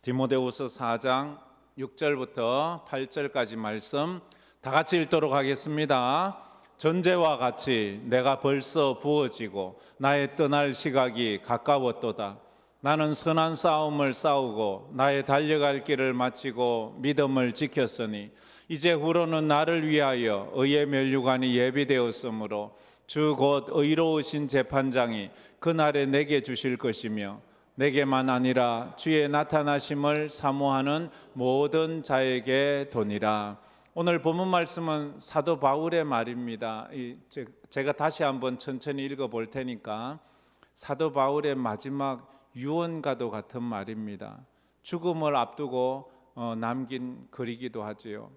디모데후서 4장 6절부터 8절까지 말씀 다 같이 읽도록 하겠습니다. 전제와 같이 내가 벌써 부어지고 나의 떠날 시각이 가까웠도다. 나는 선한 싸움을 싸우고 나의 달려갈 길을 마치고 믿음을 지켰으니 이제 후로는 나를 위하여 의의 면류관이 예비되었으므로 주 곧 의로우신 재판장이 그날에 내게 주실 것이며 내게만 아니라 주의 나타나심을 사모하는 모든 자에게 도니라. 오늘 본문 말씀은 사도 바울의 말입니다. 제가 다시 한번 천천히 읽어볼 테니까 사도 바울의 마지막 유언과도 같은 말입니다. 죽음을 앞두고 남긴 글이기도 하지요.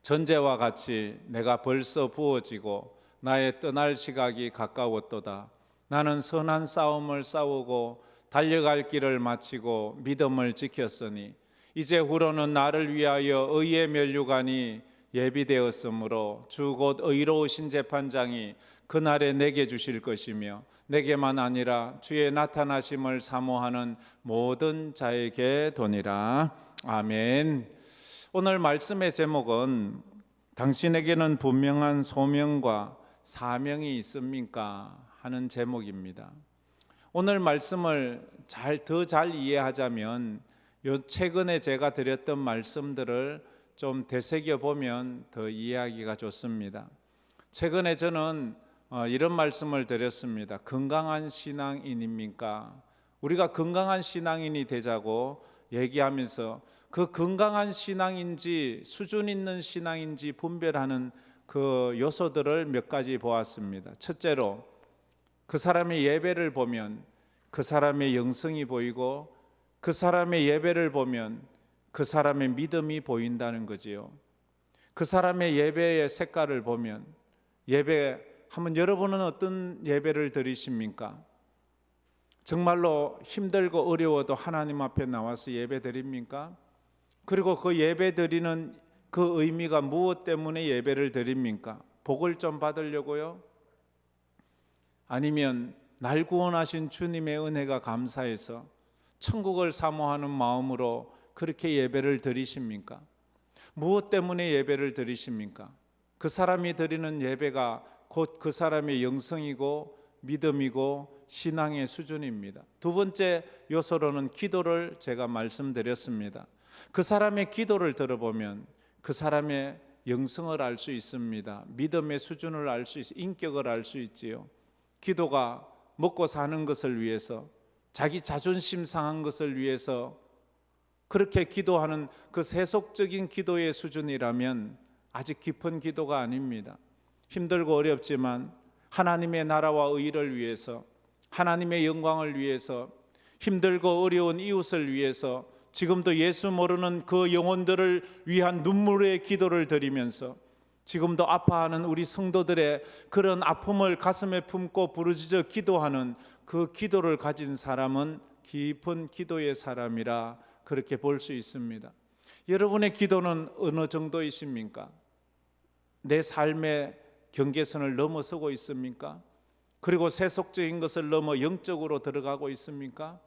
전제와 같이 내가 벌써 부어지고 나의 떠날 시각이 가까웠도다. 나는 선한 싸움을 싸우고 달려갈 길을 마치고 믿음을 지켰으니 이제 후로는 나를 위하여 의의 면류관이 예비되었으므로 주 곧 의로우신 재판장이 그날에 내게 주실 것이며 내게만 아니라 주의 나타나심을 사모하는 모든 자에게 도니라. 아멘. 오늘 말씀의 제목은 당신에게는 분명한 소명과 사명이 있습니까? 하는 제목입니다. 오늘 말씀을 더 잘 이해하자면 최근에 제가 드렸던 말씀들을 좀 되새겨 보면 더 이해하기가 좋습니다. 최근에 저는 이런 말씀을 드렸습니다. 건강한 신앙인입니까? 우리가 건강한 신앙인이 되자고 얘기하면서 그 건강한 신앙인지 수준 있는 신앙인지 분별하는 그 요소들을 몇 가지 보았습니다. 첫째로 그 사람의 예배를 보면 그 사람의 영성이 보이고 그 사람의 예배를 보면 그 사람의 믿음이 보인다는 거지요. 그 사람의 예배의 색깔을 보면 한번 여러분은 어떤 예배를 드리십니까? 정말로 힘들고 어려워도 하나님 앞에 나와서 예배 드립니까? 그리고 그 예배 드리는 그 의미가 무엇 때문에 예배를 드립니까? 복을 좀 받으려고요? 아니면 날 구원하신 주님의 은혜가 감사해서 천국을 사모하는 마음으로 그렇게 예배를 드리십니까? 무엇 때문에 예배를 드리십니까? 그 사람이 드리는 예배가 곧 그 사람의 영성이고 믿음이고 신앙의 수준입니다. 두 번째 요소로는 기도를 제가 말씀드렸습니다. 그 사람의 기도를 들어보면 그 사람의 영성을 알 수 있습니다. 믿음의 수준을 알 수 있어요. 인격을 알 수 있지요. 기도가 먹고 사는 것을 위해서, 자기 자존심 상한 것을 위해서 그렇게 기도하는 그 세속적인 기도의 수준이라면 아직 깊은 기도가 아닙니다. 힘들고 어렵지만 하나님의 나라와 의를 위해서, 하나님의 영광을 위해서, 힘들고 어려운 이웃을 위해서 지금도 예수 모르는 그 영혼들을 위한 눈물의 기도를 드리면서 지금도 아파하는 우리 성도들의 그런 아픔을 가슴에 품고 부르짖어 기도하는 그 기도를 가진 사람은 깊은 기도의 사람이라 그렇게 볼 수 있습니다. 여러분의 기도는 어느 정도이십니까? 내 삶의 경계선을 넘어서고 있습니까? 그리고 세속적인 것을 넘어 영적으로 들어가고 있습니까?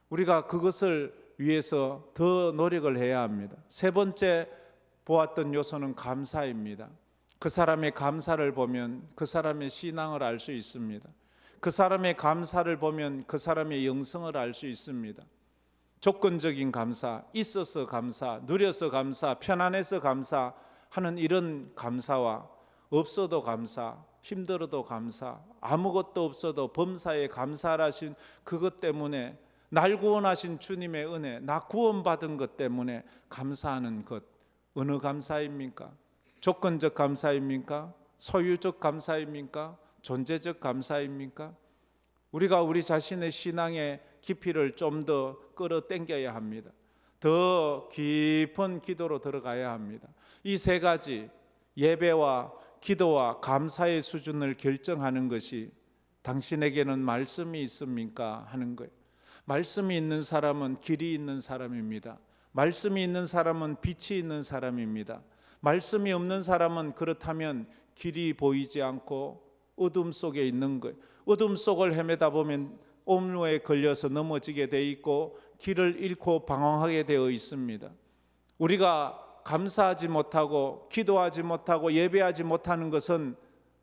우리가 그것을 위해서 더 노력을 해야 합니다. 세 번째 보았던 요소는 감사입니다. 그 사람의 감사를 보면 그 사람의 신앙을 알 수 있습니다. 그 사람의 감사를 보면 그 사람의 영성을 알 수 있습니다. 조건적인 감사, 있어서 감사, 누려서 감사, 편안해서 감사하는 이런 감사와 없어도 감사, 힘들어도 감사, 아무것도 없어도 범사에 감사하신 그것 때문에 날 구원하신 주님의 은혜, 나 구원받은 것 때문에 감사하는 것, 어느 감사입니까? 조건적 감사입니까? 소유적 감사입니까? 존재적 감사입니까? 우리가 우리 자신의 신앙의 깊이를 좀 더 끌어당겨야 합니다. 더 깊은 기도로 들어가야 합니다. 이 세 가지, 예배와 기도와 감사의 수준을 결정하는 것이 당신에게는 말씀이 있습니까? 하는 거예요. 말씀이 있는 사람은 길이 있는 사람입니다. 말씀이 있는 사람은 빛이 있는 사람입니다. 말씀이 없는 사람은 그렇다면 길이 보이지 않고 어둠 속에 있는 거예요. 어둠 속을 헤매다 보면 옴로에 걸려서 넘어지게 돼 있고 길을 잃고 방황하게 되어 있습니다. 우리가 감사하지 못하고 기도하지 못하고 예배하지 못하는 것은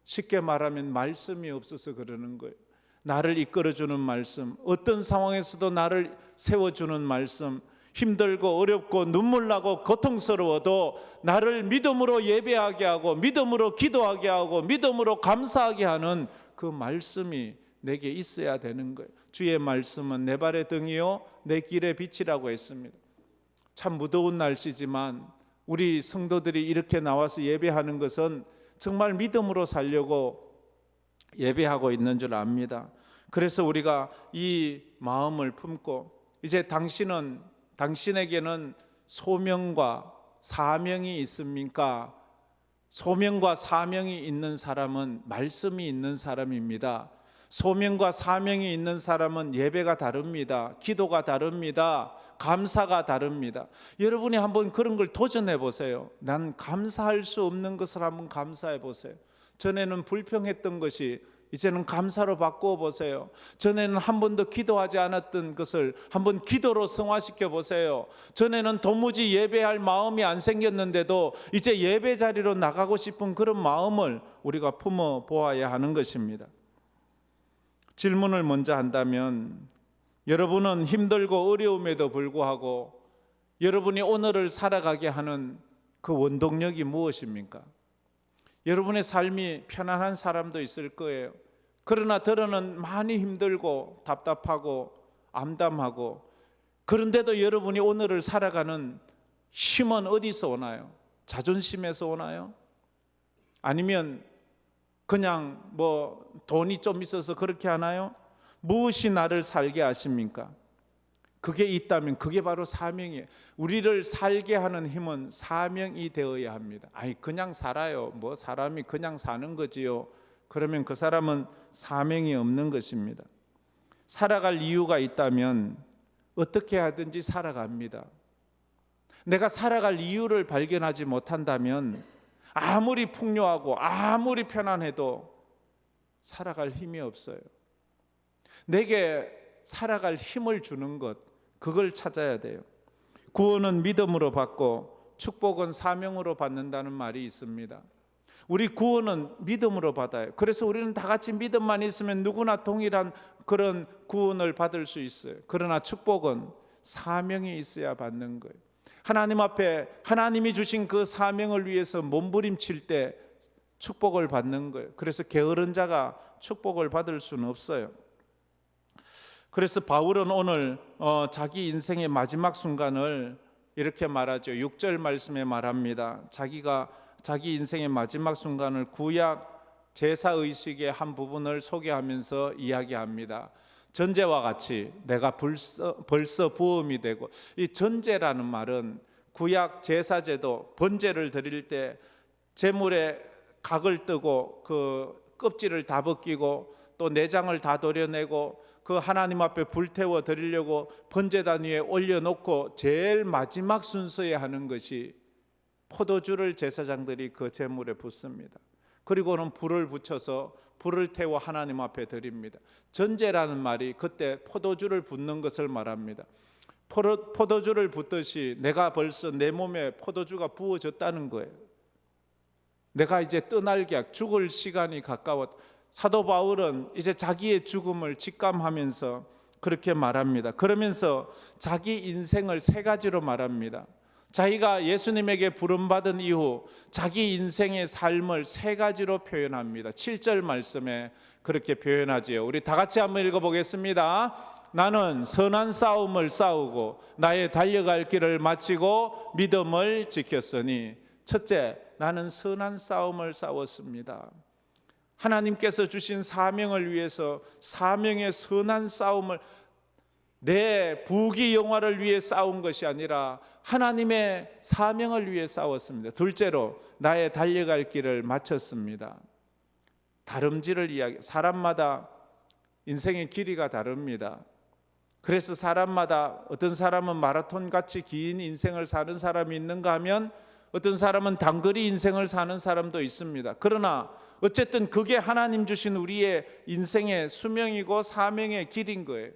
쉽게 말하면 말씀이 없어서 그러는 거예요. 나를 이끌어주는 말씀, 어떤 상황에서도 나를 세워주는 말씀, 힘들고 어렵고 눈물 나고 고통스러워도 나를 믿음으로 예배하게 하고 믿음으로 기도하게 하고 믿음으로 감사하게 하는 그 말씀이 내게 있어야 되는 거예요. 주의 말씀은 내 발의 등이요 내 길의 빛이라고 했습니다. 참 무더운 날씨지만 우리 성도들이 이렇게 나와서 예배하는 것은 정말 믿음으로 살려고 예배하고 있는 줄 압니다. 그래서 우리가 이 마음을 품고 이제 당신에게는 소명과 사명이 있습니까? 소명과 사명이 있는 사람은 말씀이 있는 사람입니다. 소명과 사명이 있는 사람은 예배가 다릅니다. 기도가 다릅니다. 감사가 다릅니다. 여러분이 한번 그런 걸 도전해 보세요. 난 감사할 수 없는 것을 한번 감사해 보세요. 전에는 불평했던 것이 이제는 감사로 바꾸어 보세요. 전에는 한 번도 기도하지 않았던 것을 한번 기도로 성화시켜 보세요. 전에는 도무지 예배할 마음이 안 생겼는데도 이제 예배 자리로 나가고 싶은 그런 마음을 우리가 품어 보아야 하는 것입니다. 질문을 먼저 한다면 여러분은 힘들고 어려움에도 불구하고 여러분이 오늘을 살아가게 하는 그 원동력이 무엇입니까? 여러분의 삶이 편안한 사람도 있을 거예요. 그러나 들어는 많이 힘들고 답답하고 암담하고, 그런데도 여러분이 오늘을 살아가는 힘은 어디서 오나요? 자존심에서 오나요? 아니면 그냥 돈이 좀 있어서 그렇게 하나요? 무엇이 나를 살게 하십니까? 그게 있다면 그게 바로 사명이에요. 우리를 살게 하는 힘은 사명이 되어야 합니다. 그냥 살아요. 사람이 그냥 사는 거지요. 그러면 그 사람은 사명이 없는 것입니다. 살아갈 이유가 있다면 어떻게 하든지 살아갑니다. 내가 살아갈 이유를 발견하지 못한다면 아무리 풍요하고 아무리 편안해도 살아갈 힘이 없어요. 내게 살아갈 힘을 주는 것, 그걸 찾아야 돼요. 구원은 믿음으로 받고 축복은 사명으로 받는다는 말이 있습니다. 우리 구원은 믿음으로 받아요. 그래서 우리는 다 같이 믿음만 있으면 누구나 동일한 그런 구원을 받을 수 있어요. 그러나 축복은 사명이 있어야 받는 거예요. 하나님 앞에 하나님이 주신 그 사명을 위해서 몸부림칠 때 축복을 받는 거예요. 그래서 게으른 자가 축복을 받을 수는 없어요. 그래서 바울은 오늘 자기 인생의 마지막 순간을 이렇게 말하죠. 6절 말씀에 말합니다. 자기 인생의 마지막 순간을 구약 제사의식의 한 부분을 소개하면서 이야기합니다. 전제와 같이 내가 벌써 부음이 되고, 이 전제라는 말은 구약 제사제도 번제를 드릴 때 제물에 각을 뜨고 그 껍질을 다 벗기고 또 내장을 다 도려내고 그 하나님 앞에 불태워 드리려고 번제단 위에 올려놓고 제일 마지막 순서에 하는 것이 포도주를 제사장들이 그 제물에 붓습니다. 그리고는 불을 붙여서 불을 태워 하나님 앞에 드립니다. 전제라는 말이 그때 포도주를 붓는 것을 말합니다. 포도주를 붓듯이 내가 벌써 내 몸에 포도주가 부어졌다는 거예요. 내가 이제 떠날 계약, 죽을 시간이 가까웠. 사도 바울은 이제 자기의 죽음을 직감하면서 그렇게 말합니다. 그러면서 자기 인생을 세 가지로 말합니다. 자기가 예수님에게 부름받은 이후 자기 인생의 삶을 세 가지로 표현합니다. 7절 말씀에 그렇게 표현하지요. 우리 다 같이 한번 읽어보겠습니다. 나는 선한 싸움을 싸우고 나의 달려갈 길을 마치고 믿음을 지켰으니. 첫째, 나는 선한 싸움을 싸웠습니다. 하나님께서 주신 사명을 위해서 사명의 선한 싸움을, 내 부귀 영화를 위해 싸운 것이 아니라 하나님의 사명을 위해 싸웠습니다. 둘째로, 나의 달려갈 길을 마쳤습니다. 다름질을 사람마다 인생의 길이가 다릅니다. 그래서 사람마다 어떤 사람은 마라톤같이 긴 인생을 사는 사람이 있는가 하면 어떤 사람은 단거리 인생을 사는 사람도 있습니다. 그러나 어쨌든 그게 하나님 주신 우리의 인생의 수명이고 사명의 길인 거예요.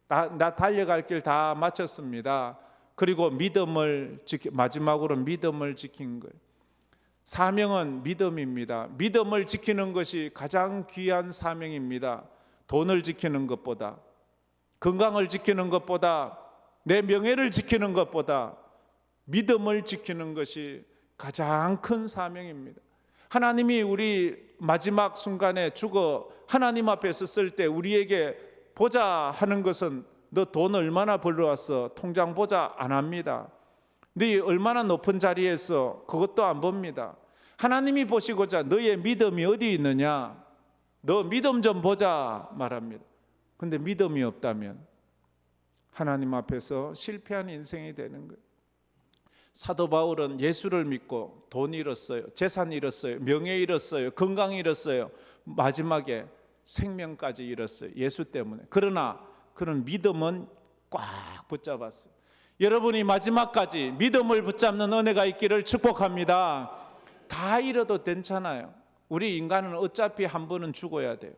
나 달려갈 길 다 마쳤습니다. 그리고 마지막으로 믿음을 지킨 거예요. 사명은 믿음입니다. 믿음을 지키는 것이 가장 귀한 사명입니다. 돈을 지키는 것보다, 건강을 지키는 것보다, 내 명예를 지키는 것보다 믿음을 지키는 것이 가장 큰 사명입니다. 하나님이 우리 마지막 순간에 죽어 하나님 앞에 섰을 때 우리에게 보자 하는 것은 너 돈 얼마나 벌어왔어? 통장 보자 안 합니다. 네 얼마나 높은 자리에서 그것도 안 봅니다. 하나님이 보시고자 너의 믿음이 어디 있느냐? 너 믿음 좀 보자 말합니다. 근데 믿음이 없다면 하나님 앞에서 실패한 인생이 되는 거예요. 사도 바울은 예수를 믿고 돈 잃었어요. 재산 잃었어요. 명예 잃었어요. 건강 잃었어요. 마지막에 생명까지 잃었어요. 예수 때문에. 그러나 그런 믿음은 꽉 붙잡았어요. 여러분이 마지막까지 믿음을 붙잡는 은혜가 있기를 축복합니다. 다 잃어도 괜찮아요. 우리 인간은 어차피 한 번은 죽어야 돼요.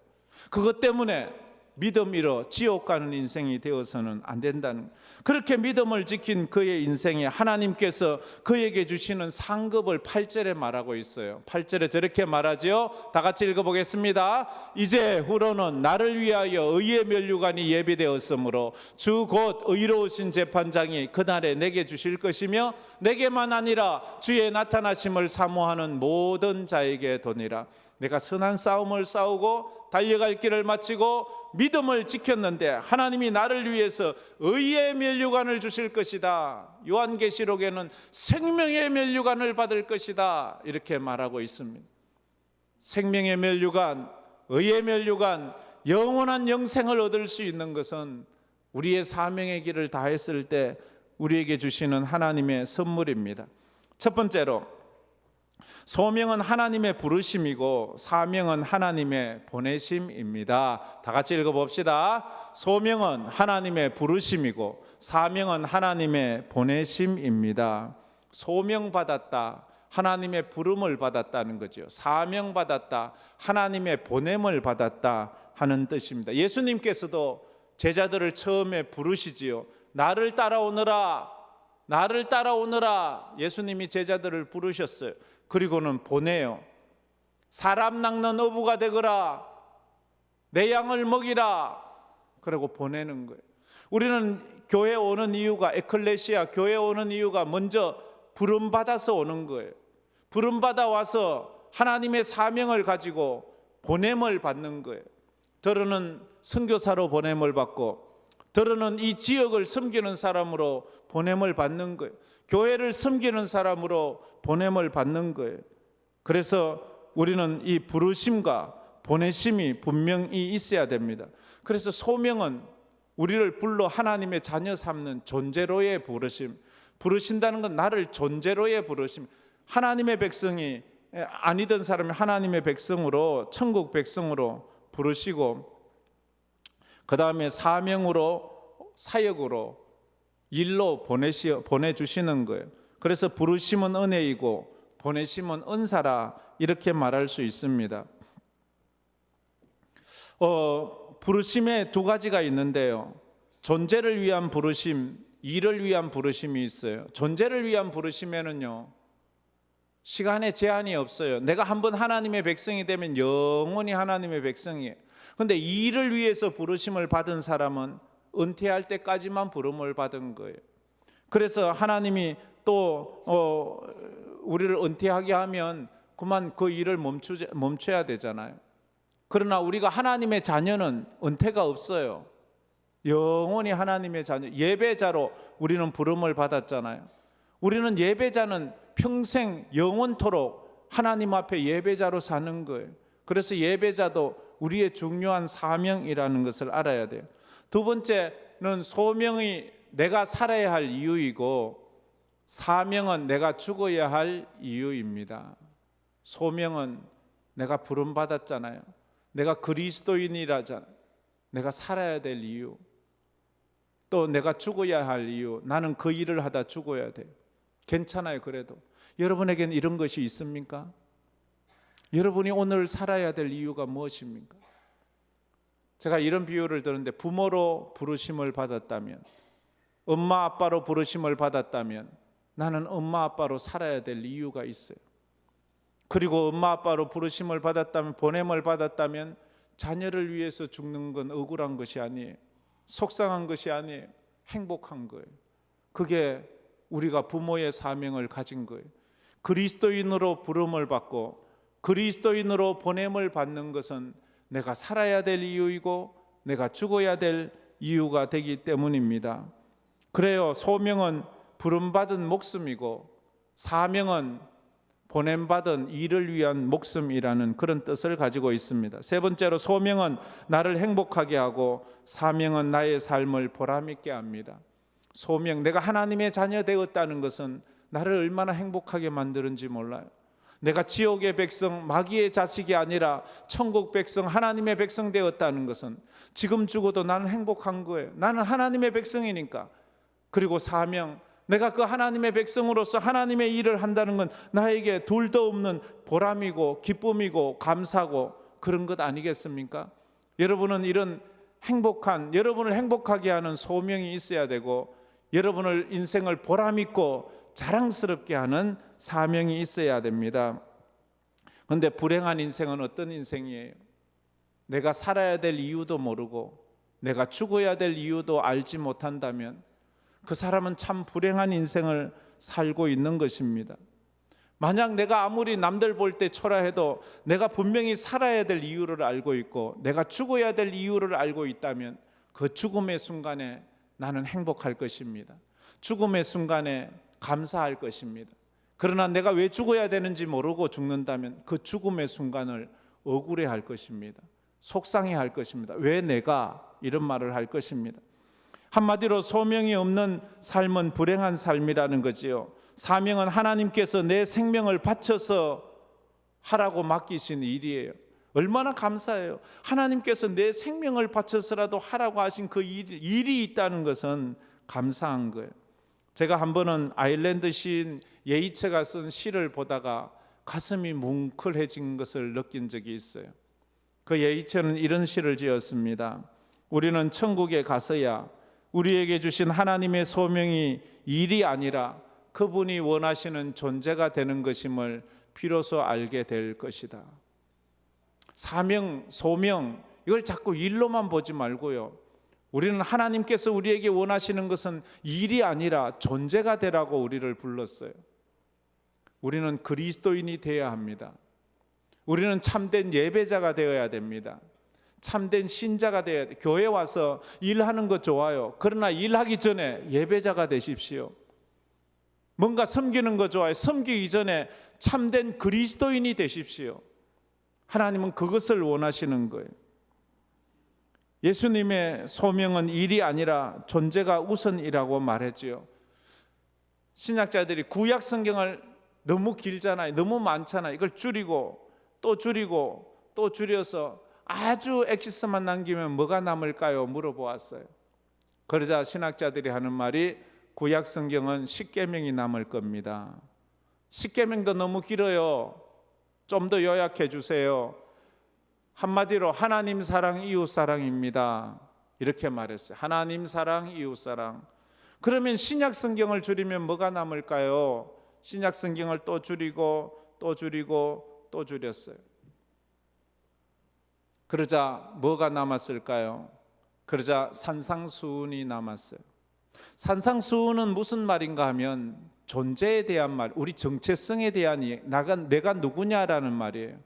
그것 때문에 믿음 잃어 지옥 가는 인생이 되어서는 안 된다는, 그렇게 믿음을 지킨 그의 인생에 하나님께서 그에게 주시는 상급을 8절에 말하고 있어요. 8절에 저렇게 말하지요. 다 같이 읽어보겠습니다. 이제 후로는 나를 위하여 의의 면류관이 예비되었으므로 주 곧 의로우신 재판장이 그날에 내게 주실 것이며 내게만 아니라 주의 나타나심을 사모하는 모든 자에게 도니라. 내가 선한 싸움을 싸우고 달려갈 길을 마치고 믿음을 지켰는데 하나님이 나를 위해서 의의 면류관을 주실 것이다. 요한계시록에는 생명의 면류관을 받을 것이다 이렇게 말하고 있습니다. 생명의 면류관, 의의 면류관, 영원한 영생을 얻을 수 있는 것은 우리의 사명의 길을 다했을 때 우리에게 주시는 하나님의 선물입니다. 첫 번째로 소명은 하나님의 부르심이고 사명은 하나님의 보내심입니다. 다 같이 읽어봅시다. 소명은 하나님의 부르심이고 사명은 하나님의 보내심입니다. 소명받았다, 하나님의 부름을 받았다는 거죠. 사명받았다, 하나님의 보냄을 받았다 하는 뜻입니다. 예수님께서도 제자들을 처음에 부르시지요. 나를 따라오너라, 나를 따라오너라. 예수님이 제자들을 부르셨어요. 그리고는 보내요. 사람 낚는 어부가 되거라, 내 양을 먹이라. 그리고 보내는 거예요. 우리는 교회 오는 이유가, 에클레시아 교회 오는 이유가 먼저 부름받아서 오는 거예요. 부름받아 와서 하나님의 사명을 가지고 보냄을 받는 거예요. 더러는 선교사로 보냄을 받고, 더러는 이 지역을 섬기는 사람으로 보냄을 받는 거예요. 교회를 섬기는 사람으로 보냄을 받는 거예요. 그래서 우리는 이 부르심과 보내심이 분명히 있어야 됩니다. 그래서 소명은 우리를 불러 하나님의 자녀 삼는 존재로의 부르심, 부르신다는 건 나를 존재로의 부르심. 하나님의 백성이 아니던 사람이 하나님의 백성으로, 천국 백성으로 부르시고, 그 다음에 사명으로, 사역으로, 일로 보내주시는 거예요. 그래서 부르심은 은혜이고 보내심은 은사라 이렇게 말할 수 있습니다. 부르심에 두 가지가 있는데요. 존재를 위한 부르심, 일을 위한 부르심이 있어요. 존재를 위한 부르심에는요, 시간에 제한이 없어요. 내가 한번 하나님의 백성이 되면 영원히 하나님의 백성이에요. 그런데 일을 위해서 부르심을 받은 사람은 은퇴할 때까지만 부름을 받은 거예요. 그래서 하나님이 또 우리를 은퇴하게 하면 그만 그 일을 멈춰야 되잖아요. 그러나 우리가 하나님의 자녀는 은퇴가 없어요. 영원히 하나님의 자녀, 예배자로 우리는 부름을 받았잖아요. 우리는 예배자는 평생 영원토록 하나님 앞에 예배자로 사는 거예요. 그래서 예배자도 우리의 중요한 사명이라는 것을 알아야 돼요. 두 번째는 소명이 내가 살아야 할 이유이고, 사명은 내가 죽어야 할 이유입니다. 소명은 내가 부름받았잖아요. 내가 그리스도인이라잖아요. 내가 살아야 될 이유, 또 내가 죽어야 할 이유. 나는 그 일을 하다 죽어야 돼요. 괜찮아요. 그래도 여러분에겐 이런 것이 있습니까? 여러분이 오늘 살아야 될 이유가 무엇입니까? 제가 이런 비유를 들었는데, 부모로 부르심을 받았다면, 엄마 아빠로 부르심을 받았다면 나는 엄마 아빠로 살아야 될 이유가 있어요. 그리고 엄마 아빠로 부르심을 받았다면, 보냄을 받았다면 자녀를 위해서 죽는 건 억울한 것이 아니에요. 속상한 것이 아니에요. 행복한 거예요. 그게 우리가 부모의 사명을 가진 거예요. 그리스도인으로 부름을 받고 그리스도인으로 보냄을 받는 것은 내가 살아야 될 이유이고 내가 죽어야 될 이유가 되기 때문입니다. 그래요. 소명은 부름받은 목숨이고 사명은 보냄받은 일을 위한 목숨이라는 그런 뜻을 가지고 있습니다. 세 번째로, 소명은 나를 행복하게 하고 사명은 나의 삶을 보람있게 합니다. 소명, 내가 하나님의 자녀 되었다는 것은 나를 얼마나 행복하게 만드는지 몰라요. 내가 지옥의 백성, 마귀의 자식이 아니라 천국 백성, 하나님의 백성 되었다는 것은 지금 죽어도 나는 행복한 거예요. 나는 하나님의 백성이니까. 그리고 사명, 내가 그 하나님의 백성으로서 하나님의 일을 한다는 건 나에게 둘도 없는 보람이고 기쁨이고 감사고 그런 것 아니겠습니까? 여러분은 이런 행복한, 여러분을 행복하게 하는 소명이 있어야 되고, 여러분을 인생을 보람있고 자랑스럽게 하는 사명이 있어야 됩니다. 그런데 불행한 인생은 어떤 인생이에요? 내가 살아야 될 이유도 모르고 내가 죽어야 될 이유도 알지 못한다면 그 사람은 참 불행한 인생을 살고 있는 것입니다. 만약 내가 아무리 남들 볼 때 초라해도 내가 분명히 살아야 될 이유를 알고 있고 내가 죽어야 될 이유를 알고 있다면 그 죽음의 순간에 나는 행복할 것입니다. 죽음의 순간에 감사할 것입니다. 그러나 내가 왜 죽어야 되는지 모르고 죽는다면 그 죽음의 순간을 억울해할 것입니다. 속상해할 것입니다. 왜 내가, 이런 말을 할 것입니다. 한마디로 소명이 없는 삶은 불행한 삶이라는 거지요. 사명은 하나님께서 내 생명을 바쳐서 하라고 맡기신 일이에요. 얼마나 감사해요. 하나님께서 내 생명을 바쳐서라도 하라고 하신 그 일이 있다는 것은 감사한 거예요. 제가 한 번은 아일랜드 시인 예이츠가 쓴 시를 보다가 가슴이 뭉클해진 것을 느낀 적이 있어요. 그 예이츠는 이런 시를 지었습니다. 우리는 천국에 가서야 우리에게 주신 하나님의 소명이 일이 아니라 그분이 원하시는 존재가 되는 것임을 비로소 알게 될 것이다. 사명, 소명, 이걸 자꾸 일로만 보지 말고요. 우리는 하나님께서 우리에게 원하시는 것은 일이 아니라 존재가 되라고 우리를 불렀어요. 우리는 그리스도인이 되어야 합니다. 우리는 참된 예배자가 되어야 됩니다. 참된 신자가 되어야 돼요. 교회 와서 일하는 거 좋아요. 그러나 일하기 전에 예배자가 되십시오. 뭔가 섬기는 거 좋아요. 섬기기 전에 참된 그리스도인이 되십시오. 하나님은 그것을 원하시는 거예요. 예수님의 소명은 일이 아니라 존재가 우선이라고 말했지요. 신약자들이 구약 성경을 너무 길잖아요. 너무 많잖아요. 이걸 줄이고 또 줄이고 또 줄여서 아주 엑시스만 남기면 뭐가 남을까요? 물어보았어요. 그러자 신학자들이 하는 말이 구약 성경은 10계명이 남을 겁니다. 10계명도 너무 길어요. 좀 더 요약해 주세요. 한마디로 하나님 사랑, 이웃 사랑입니다. 이렇게 말했어요. 하나님 사랑, 이웃 사랑. 그러면 신약 성경을 줄이면 뭐가 남을까요? 신약 성경을 또 줄이고 또 줄이고 또 줄였어요. 그러자 뭐가 남았을까요? 그러자 산상수훈이 남았어요. 산상수훈은 무슨 말인가 하면 존재에 대한 말, 우리 정체성에 대한 내가 누구냐라는 말이에요.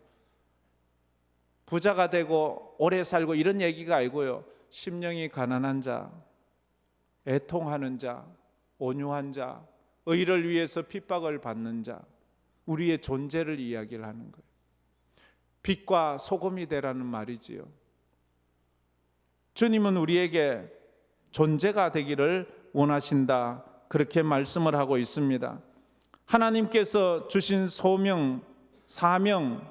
부자가 되고 오래 살고 이런 얘기가 아니고요. 심령이 가난한 자, 애통하는 자, 온유한 자, 의를 위해서 핍박을 받는 자, 우리의 존재를 이야기를 하는 거예요. 빛과 소금이 되라는 말이지요. 주님은 우리에게 존재가 되기를 원하신다, 그렇게 말씀을 하고 있습니다. 하나님께서 주신 소명, 사명,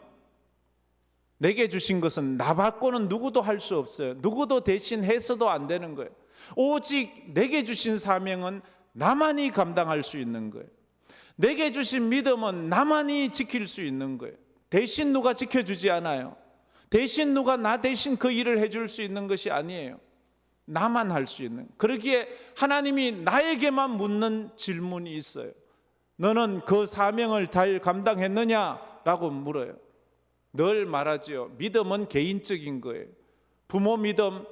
내게 주신 것은 나 받고는 누구도 할 수 없어요. 누구도 대신해서도 안 되는 거예요. 오직 내게 주신 사명은 나만이 감당할 수 있는 거예요. 내게 주신 믿음은 나만이 지킬 수 있는 거예요. 대신 누가 지켜주지 않아요. 대신 누가 나 대신 그 일을 해줄 수 있는 것이 아니에요. 나만 할 수 있는. 그러기에 하나님이 나에게만 묻는 질문이 있어요. 너는 그 사명을 잘 감당했느냐라고 물어요. 늘 말하지요. 믿음은 개인적인 거예요. 부모 믿음,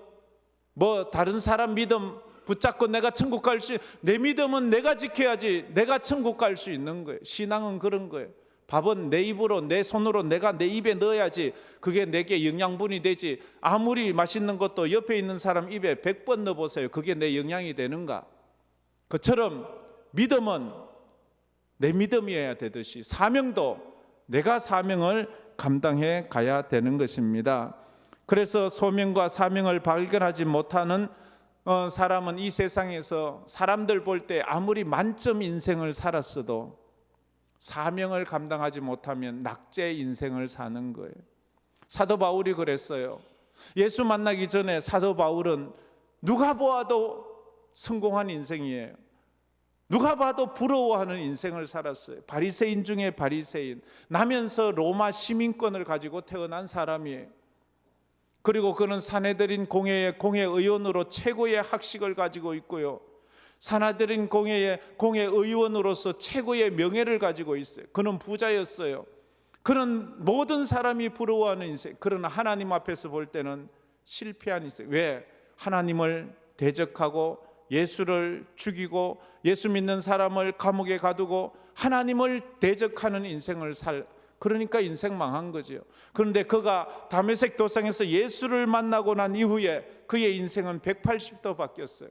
다른 사람 믿음 붙잡고 내가 천국 갈 수, 내 믿음은 내가 지켜야지 내가 천국 갈 수 있는 거예요. 신앙은 그런 거예요. 밥은 내 입으로, 내 손으로 내가 내 입에 넣어야지 그게 내게 영양분이 되지. 아무리 맛있는 것도 옆에 있는 사람 입에 100번 넣어보세요. 그게 내 영양이 되는가? 그처럼 믿음은 내 믿음이어야 되듯이 사명도 내가 사명을 감당해 가야 되는 것입니다. 그래서 소명과 사명을 발견하지 못하는 사람은 이 세상에서 사람들 볼 때 아무리 만점 인생을 살았어도 사명을 감당하지 못하면 낙제 인생을 사는 거예요. 사도 바울이 그랬어요. 예수 만나기 전에 사도 바울은 누가 보아도 성공한 인생이에요. 누가 봐도 부러워하는 인생을 살았어요. 바리새인 중에 바리새인, 나면서 로마 시민권을 가지고 태어난 사람이에요. 그리고 그는 사내들인 공회의 공회의원으로 최고의 학식을 가지고 있고요. 사내들인 공회의 공회의원으로서 최고의 명예를 가지고 있어요. 그는 부자였어요. 그는 모든 사람이 부러워하는 인생. 그러나 하나님 앞에서 볼 때는 실패한 인생. 왜? 하나님을 대적하고 예수를 죽이고 예수 믿는 사람을 감옥에 가두고 하나님을 대적하는 인생을 그러니까 인생 망한 거죠. 그런데 그가 다메섹 도상에서 예수를 만나고 난 이후에 그의 인생은 180도 바뀌었어요.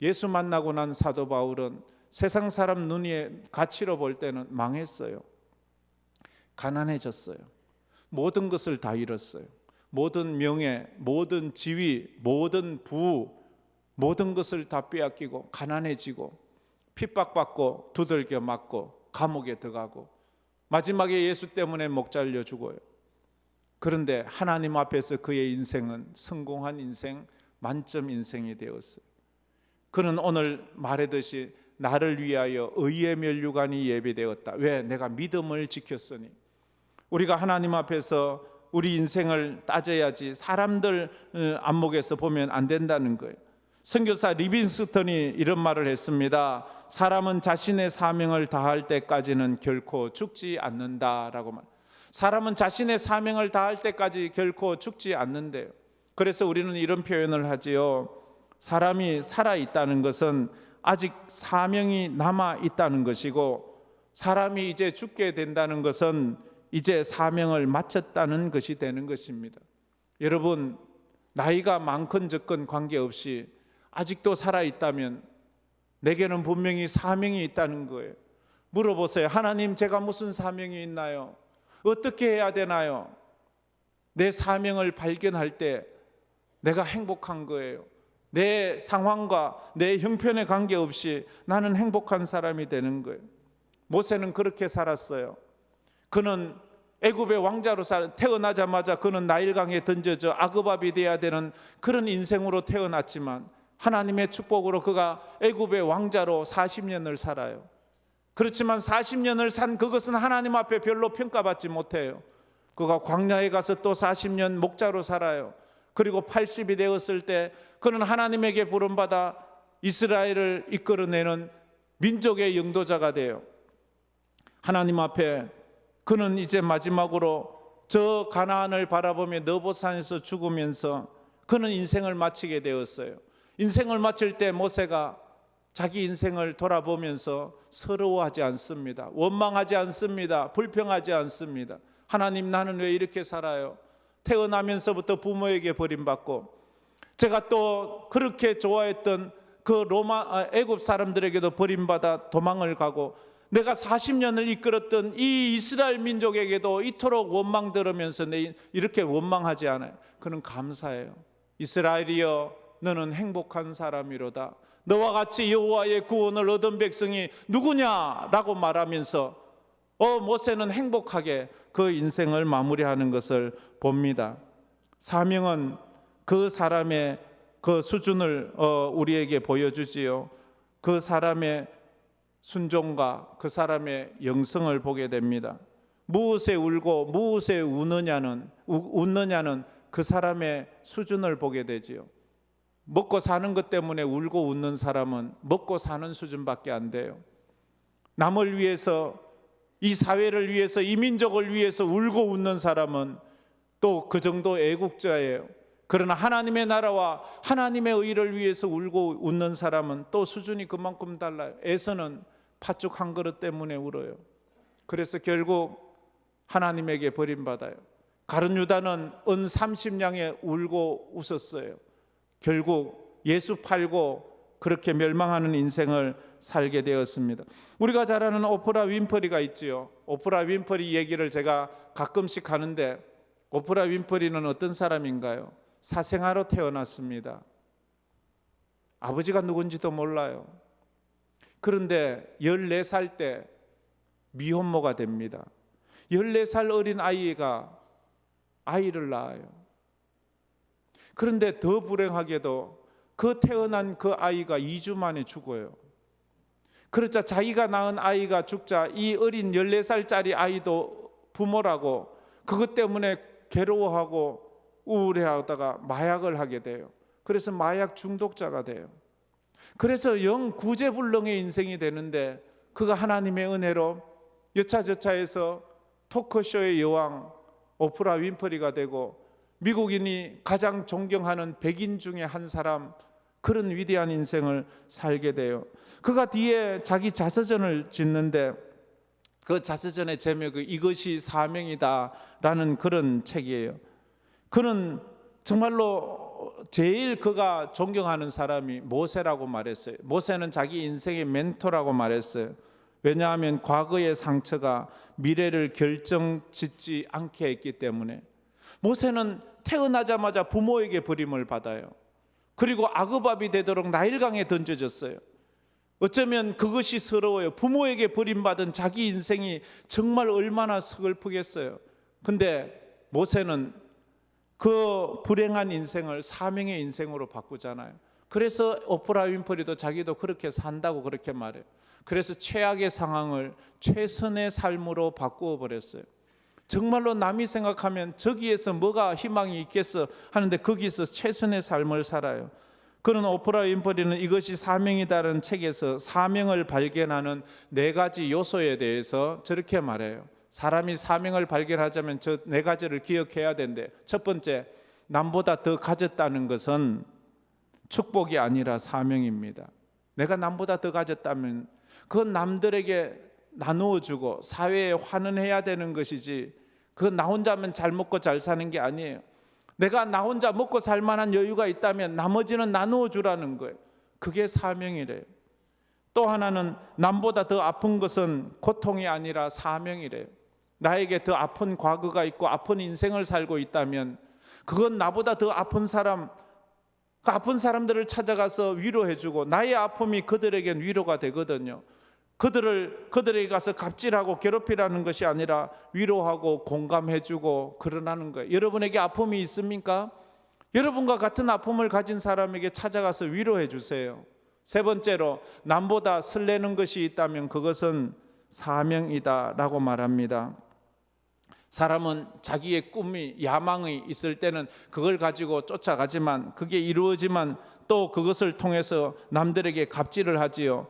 예수 만나고 난 사도 바울은 세상 사람 눈에 가치로 볼 때는 망했어요. 가난해졌어요. 모든 것을 다 잃었어요. 모든 명예, 모든 지위, 모든 부, 모든 것을 다 빼앗기고 가난해지고 핍박받고 두들겨 맞고 감옥에 들어가고 마지막에 예수 때문에 목 잘려 죽어요. 그런데 하나님 앞에서 그의 인생은 성공한 인생, 만점 인생이 되었어요. 그는 오늘 말했듯이 나를 위하여 의의 면류관이 예비되었다. 왜? 내가 믿음을 지켰으니. 우리가 하나님 앞에서 우리 인생을 따져야지 사람들 안목에서 보면 안 된다는 거예요. 선교사 리빙스턴이 이런 말을 했습니다. 사람은 자신의 사명을 다할 때까지는 결코 죽지 않는다라고 말. 사람은 자신의 사명을 다할 때까지 결코 죽지 않는데요. 그래서 우리는 이런 표현을 하지요. 사람이 살아 있다는 것은 아직 사명이 남아 있다는 것이고, 사람이 이제 죽게 된다는 것은 이제 사명을 마쳤다는 것이 되는 것입니다. 여러분, 나이가 많건 적건 관계없이 아직도 살아있다면 내게는 분명히 사명이 있다는 거예요. 물어보세요. 하나님, 제가 무슨 사명이 있나요? 어떻게 해야 되나요? 내 사명을 발견할 때 내가 행복한 거예요. 내 상황과 내 형편에 관계없이 나는 행복한 사람이 되는 거예요. 모세는 그렇게 살았어요. 그는 애굽의 왕자로 태어나자마자 그는 나일강에 던져져 아그밥이 돼야 되는 그런 인생으로 태어났지만 하나님의 축복으로 그가 애굽의 왕자로 40년을 살아요. 그렇지만 40년을 산 그것은 하나님 앞에 별로 평가받지 못해요. 그가 광야에 가서 또 40년 목자로 살아요. 그리고 80이 되었을 때 그는 하나님에게 부름받아 이스라엘을 이끌어내는 민족의 영도자가 돼요. 하나님 앞에 그는 이제 마지막으로 저 가나안을 바라보며 너봇산에서 죽으면서 그는 인생을 마치게 되었어요. 인생을 마칠 때 모세가 자기 인생을 돌아보면서 서러워하지 않습니다. 원망하지 않습니다. 불평하지 않습니다. 하나님, 나는 왜 이렇게 살아요? 태어나면서부터 부모에게 버림받고 제가 또 그렇게 좋아했던 그 애굽 사람들에게도 버림받아 도망을 가고 내가 40년을 이끌었던 이 이스라엘 민족에게도 이토록 원망 들으면서 이렇게 원망하지 않아요. 그는 감사해요. 이스라엘이여, 너는 행복한 사람이로다. 너와 같이 여호와의 구원을 얻은 백성이 누구냐라고 말하면서 모세는 행복하게 그 인생을 마무리하는 것을 봅니다. 사명은 그 사람의 그 수준을 우리에게 보여주지요. 그 사람의 순종과 그 사람의 영성을 보게 됩니다. 무엇에 울고 무엇에 웃느냐는 그 사람의 수준을 보게 되지요. 먹고 사는 것 때문에 울고 웃는 사람은 먹고 사는 수준밖에 안 돼요. 남을 위해서, 이 사회를 위해서, 이 민족을 위해서 울고 웃는 사람은 또 그 정도 애국자예요. 그러나 하나님의 나라와 하나님의 의를 위해서 울고 웃는 사람은 또 수준이 그만큼 달라요. 에서는 팥죽 한 그릇 때문에 울어요. 그래서 결국 하나님에게 버림받아요. 가룟 유다는 은 30냥에 울고 웃었어요. 결국 예수 팔고 그렇게 멸망하는 인생을 살게 되었습니다. 우리가 잘 아는 오프라 윈프리가 있지요. 오프라 윈프리 얘기를 제가 가끔씩 하는데, 오프라 윈프리는 어떤 사람인가요? 사생아로 태어났습니다. 아버지가 누군지도 몰라요. 그런데 14살 때 미혼모가 됩니다. 14살 어린 아이가 아이를 낳아요. 그런데 더 불행하게도 그 태어난 그 아이가 2주 만에 죽어요. 그러자 자기가 낳은 아이가 죽자 이 어린 14살짜리 아이도 부모라고 그것 때문에 괴로워하고 우울해하다가 마약을 하게 돼요. 그래서 마약 중독자가 돼요. 그래서 영 구제불능의 인생이 되는데, 그가 하나님의 은혜로 여차저차해서 토크쇼의 여왕 오프라 윈프리가 되고 미국인이 가장 존경하는 백인 중에 한 사람, 그런 위대한 인생을 살게 돼요. 그가 뒤에 자기 자서전을 짓는데, 그 자서전의 제목이 이것이 사명이다 라는 그런 책이에요. 그는 정말로 제일 그가 존경하는 사람이 모세라고 말했어요. 모세는 자기 인생의 멘토라고 말했어요. 왜냐하면 과거의 상처가 미래를 결정짓지 않게 했기 때문에. 모세는 태어나자마자 부모에게 버림을 받아요. 그리고 아그밥이 되도록 나일강에 던져졌어요. 어쩌면 그것이 서러워요. 부모에게 버림받은 자기 인생이 정말 얼마나 서글프겠어요. 근데 모세는 그 불행한 인생을 사명의 인생으로 바꾸잖아요. 그래서 오프라 윈프리도 자기도 그렇게 산다고 그렇게 말해요. 그래서 최악의 상황을 최선의 삶으로 바꾸어 버렸어요. 정말로 남이 생각하면 저기에서 뭐가 희망이 있겠어 하는데 거기서 최선의 삶을 살아요. 그런 오프라 윈프리는 이것이 사명이다라는 책에서 사명을 발견하는 4가지 요소에 대해서 저렇게 말해요. 사람이 사명을 발견하자면 저 4가지를 기억해야 된대. 첫 번째, 남보다 더 가졌다는 것은 축복이 아니라 사명입니다. 내가 남보다 더 가졌다면 그건 남들에게 나누어 주고 사회에 환원해야 되는 것이지, 그건 나 혼자면 잘 먹고 잘 사는 게 아니에요. 내가 나 혼자 먹고 살 만한 여유가 있다면 나머지는 나누어 주라는 거예요. 그게 사명이래요. 또 하나는 남보다 더 아픈 것은 고통이 아니라 사명이래요. 나에게 더 아픈 과거가 있고 아픈 인생을 살고 있다면 그건 나보다 더 아픈 사람, 그 아픈 사람들을 찾아가서 위로해주고 나의 아픔이 그들에겐 위로가 되거든요. 그들에게 가서 갑질하고 괴롭히라는 것이 아니라 위로하고 공감해주고 그러라는 거예요. 여러분에게 아픔이 있습니까? 여러분과 같은 아픔을 가진 사람에게 찾아가서 위로해 주세요. 세 번째로, 남보다 설레는 것이 있다면 그것은 사명이다 라고 말합니다. 사람은 자기의 꿈이, 야망이 있을 때는 그걸 가지고 쫓아가지만, 그게 이루어지만 또 그것을 통해서 남들에게 갑질을 하지요.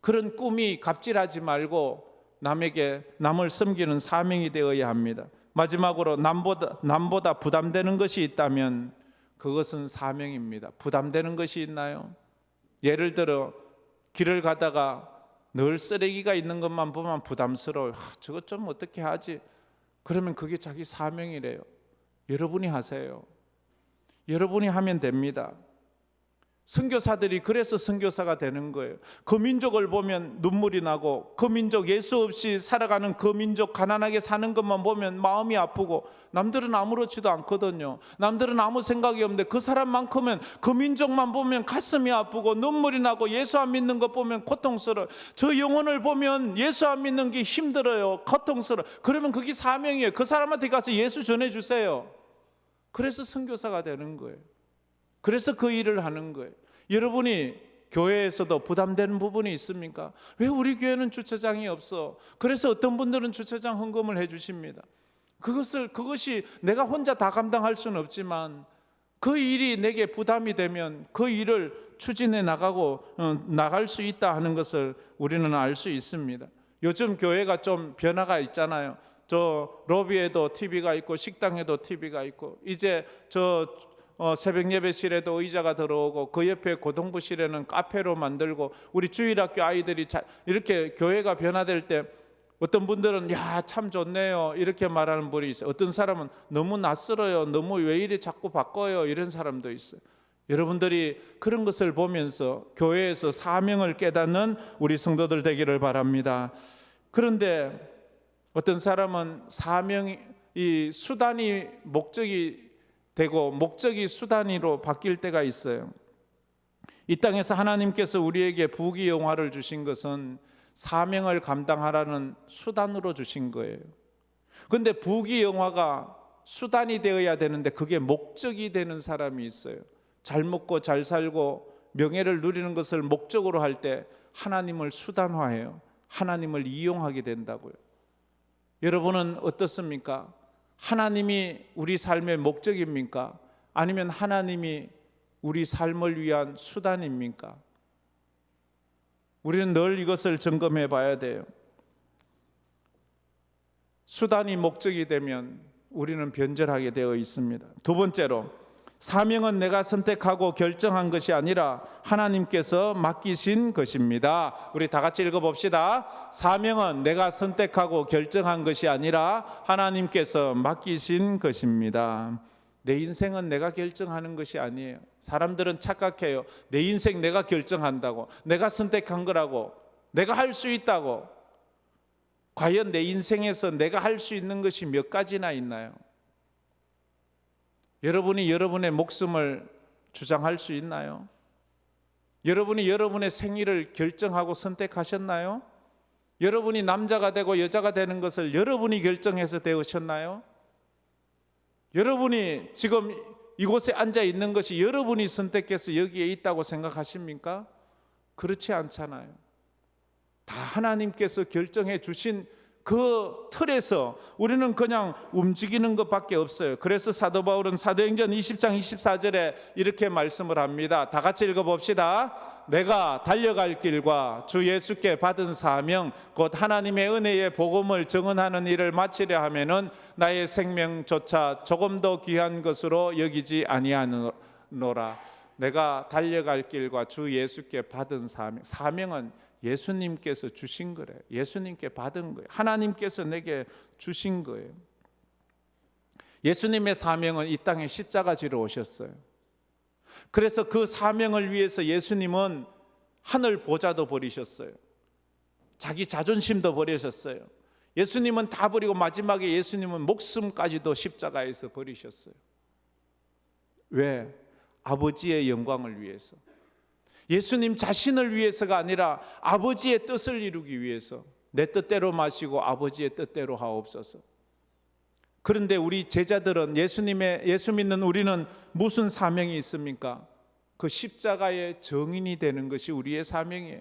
그런 꿈이 갑질하지 말고 남을 섬기는 사명이 되어야 합니다. 마지막으로, 남보다 부담되는 것이 있다면 그것은 사명입니다. 부담되는 것이 있나요? 예를 들어 길을 가다가 늘 쓰레기가 있는 것만 보면 부담스러워요. 저것 좀 어떻게 하지? 그러면 그게 자기 사명이래요. 여러분이 하세요. 여러분이 하면 됩니다. 선교사들이 그래서 선교사가 되는 거예요. 그 민족을 보면 눈물이 나고, 그 민족, 예수 없이 살아가는 그 민족 가난하게 사는 것만 보면 마음이 아프고, 남들은 아무렇지도 않거든요. 남들은 아무 생각이 없는데 그 사람만큼은 그 민족만 보면 가슴이 아프고 눈물이 나고, 예수 안 믿는 것 보면 고통스러워요. 저 영혼을 보면 예수 안 믿는 게 힘들어요. 고통스러워요. 그러면 그게 사명이에요. 그 사람한테 가서 예수 전해주세요. 그래서 선교사가 되는 거예요. 그래서 그 일을 하는 거예요. 여러분이 교회에서도 부담되는 부분이 있습니까? 왜 우리 교회는 주차장이 없어? 그래서 어떤 분들은 주차장 헌금을 해주십니다. 그것이 내가 혼자 다 감당할 수는 없지만 그 일이 내게 부담이 되면 그 일을 추진해 나갈 수 있다 하는 것을 우리는 알 수 있습니다. 요즘 교회가 좀 변화가 있잖아요. 저 로비에도 TV가 있고 식당에도 TV가 있고 이제 새벽 예배실에도 의자가 들어오고 그 옆에 고등부실에는 카페로 만들고 우리 주일학교 아이들이 이렇게 교회가 변화될 때 어떤 분들은 야, 참 좋네요 이렇게 말하는 분이 있어요. 어떤 사람은 너무 낯설어요, 너무 왜 이리 자꾸 바꿔요, 이런 사람도 있어요. 여러분들이 그런 것을 보면서 교회에서 사명을 깨닫는 우리 성도들 되기를 바랍니다. 그런데 어떤 사람은 사명이 이 수단이 목적이 되고 목적이 수단으로 바뀔 때가 있어요. 이 땅에서 하나님께서 우리에게 부귀영화를 주신 것은 사명을 감당하라는 수단으로 주신 거예요. 그런데 부귀영화가 수단이 되어야 되는데 그게 목적이 되는 사람이 있어요. 잘 먹고 잘 살고 명예를 누리는 것을 목적으로 할 때 하나님을 수단화해요. 하나님을 이용하게 된다고요. 여러분은 어떻습니까? 하나님이 우리 삶의 목적입니까? 아니면 하나님이 우리 삶을 위한 수단입니까? 우리는 늘 이것을 점검해 봐야 돼요. 수단이 목적이 되면 우리는 변절하게 되어 있습니다. 두 번째로, 사명은 내가 선택하고 결정한 것이 아니라 하나님께서 맡기신 것입니다. 우리 다 같이 읽어봅시다. 사명은 내가 선택하고 결정한 것이 아니라 하나님께서 맡기신 것입니다. 내 인생은 내가 결정하는 것이 아니에요. 사람들은 착각해요. 내 인생 내가 결정한다고, 내가 선택한 거라고, 내가 할 수 있다고. 과연 내 인생에서 내가 할 수 있는 것이 몇 가지나 있나요? 여러분이 여러분의 목숨을 주장할 수 있나요? 여러분이 여러분의 생일을 결정하고 선택하셨나요? 여러분이 남자가 되고 여자가 되는 것을 여러분이 결정해서 되셨나요? 여러분이 지금 이곳에 앉아 있는 것이 여러분이 선택해서 여기에 있다고 생각하십니까? 그렇지 않잖아요. 다 하나님께서 결정해 주신 그 틀에서 우리는 그냥 움직이는 것밖에 없어요. 그래서 사도 바울은 사도행전 20장 24절에 이렇게 말씀을 합니다. 다 같이 읽어봅시다. 내가 달려갈 길과 주 예수께 받은 사명 곧 하나님의 은혜의 복음을 증언하는 일을 마치려 하면은 나의 생명조차 조금 더 귀한 것으로 여기지 아니하노라. 내가 달려갈 길과 주 예수께 받은 사명은 예수님께서 주신 거래요. 예수님께 받은 거예요. 하나님께서 내게 주신 거예요. 예수님의 사명은 이 땅에 십자가 지러 오셨어요. 그래서 그 사명을 위해서 예수님은 하늘 보좌도 버리셨어요. 자기 자존심도 버리셨어요. 예수님은 다 버리고 마지막에 예수님은 목숨까지도 십자가에서 버리셨어요. 왜? 아버지의 영광을 위해서. 예수님 자신을 위해서가 아니라 아버지의 뜻을 이루기 위해서 내 뜻대로 마시고 아버지의 뜻대로 하옵소서. 그런데 우리 제자들은 예수 믿는 우리는 무슨 사명이 있습니까? 그 십자가의 증인이 되는 것이 우리의 사명이에요.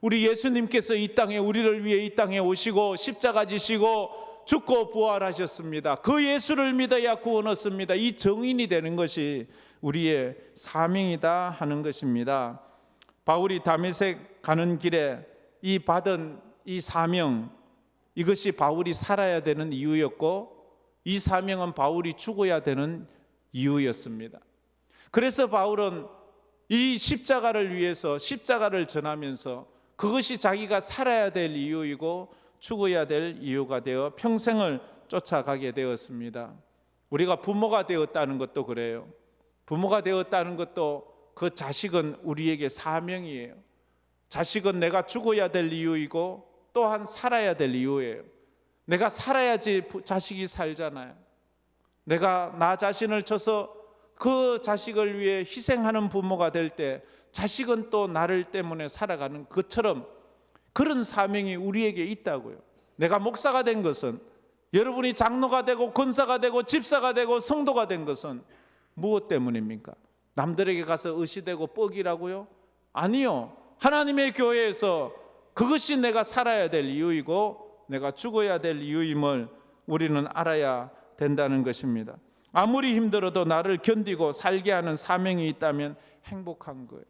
우리 예수님께서 이 땅에 우리를 위해 이 땅에 오시고 십자가 지시고 죽고 부활하셨습니다. 그 예수를 믿어야 구원 얻습니다. 이 증인이 되는 것이 우리의 사명이다 하는 것입니다. 바울이 다메섹 가는 길에 이 받은 이 사명, 이것이 바울이 살아야 되는 이유였고 이 사명은 바울이 죽어야 되는 이유였습니다. 그래서 바울은 이 십자가를 위해서 십자가를 전하면서 그것이 자기가 살아야 될 이유이고 죽어야 될 이유가 되어 평생을 쫓아가게 되었습니다. 우리가 부모가 되었다는 것도 그래요. 부모가 되었다는 것도 그 자식은 우리에게 사명이에요. 자식은 내가 죽어야 될 이유이고 또한 살아야 될 이유예요. 내가 살아야지 자식이 살잖아요. 내가 나 자신을 쳐서 그 자식을 위해 희생하는 부모가 될 때 자식은 또 나를 때문에 살아가는 것처럼 그런 사명이 우리에게 있다고요. 내가 목사가 된 것은, 여러분이 장로가 되고 권사가 되고 집사가 되고 성도가 된 것은 무엇 때문입니까? 남들에게 가서 의시되고 뻑이라고요? 아니요. 하나님의 교회에서 그것이 내가 살아야 될 이유이고 내가 죽어야 될 이유임을 우리는 알아야 된다는 것입니다. 아무리 힘들어도 나를 견디고 살게 하는 사명이 있다면 행복한 거예요.